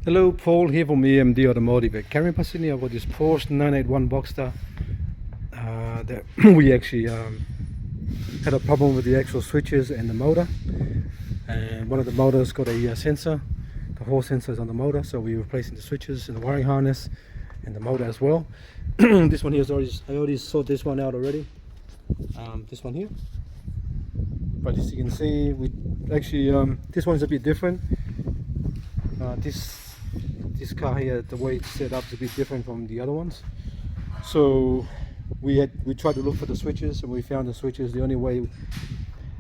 Hello, Paul here from EMD Automotive. At Carrying Pasini, I've got this Porsche 981 Boxster that we actually had a problem with the actual switches and the motor. And one of the motors got a sensor. The whole sensor is on the motor, so we're replacing the switches and the wiring harness and the motor as well. This one here is I already sorted this one out already. This one here. But as you can see, we actually this one is a bit different. This car here, the way it's set up is a bit different from the other ones. So we tried to look for the switches, and we found the switches. The only way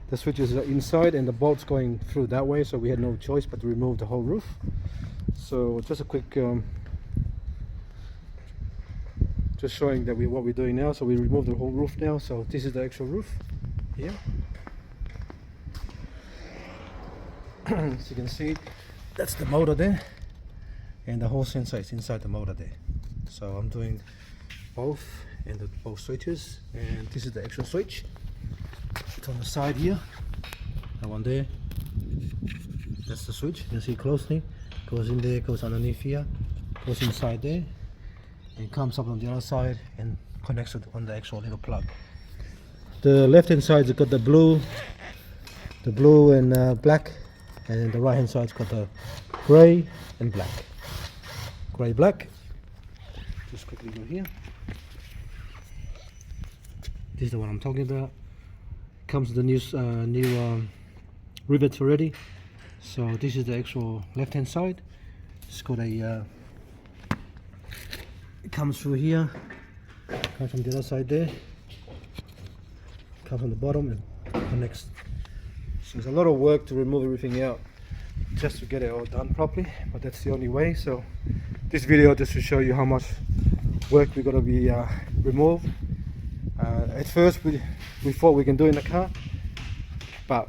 the switches are inside and the bolts going through that way, so we had no choice but to remove the whole roof. So just a quick just showing that what we're doing now. So we removed the whole roof now. So this is the actual roof here. As you can see, that's the motor there, and the whole sensor is inside the motor there. So I'm doing both and both switches, and this is the actual switch. It's on the side here. That one there, that's the switch. You can see closely. Goes in there, goes underneath here, goes inside there, and comes up on the other side and connects it on the actual little plug. The left hand side's got the blue and black, and the right hand side's got the grey and black. Grey, black. Just quickly go here. This is the one I'm talking about. Comes with the new rivets already. So this is the actual left hand side. It's got a it comes through here, comes from the other side there, comes from the bottom and connects. So there's a lot of work to remove everything out just to get it all done properly, but that's the only way. So this video just to show you how much work we're going to be removed. At first we thought we can do it in the car, but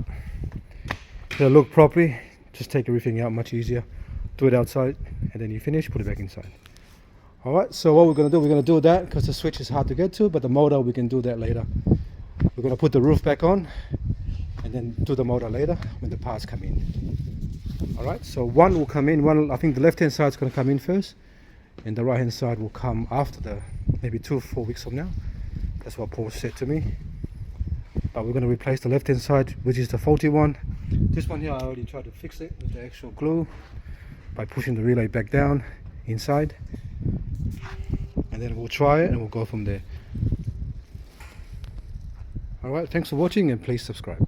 to look properly, just take everything out much easier. Do it outside, and then you finish, put it back inside. Alright, so what we're going to do that, because the switch is hard to get to, but the motor we can do that later. We're going to put the roof back on and then do the motor later when the parts come in. Alright, so one will come in, I think the left hand side is going to come in first, and the right hand side will come after maybe 2 or 4 weeks from now. That's what Porsche said to me. But we're going to replace the left hand side, which is the faulty one. This one here I already tried to fix it with the actual glue by pushing the relay back down inside, and then we'll try it and we'll go from there. Alright, thanks for watching, and please subscribe.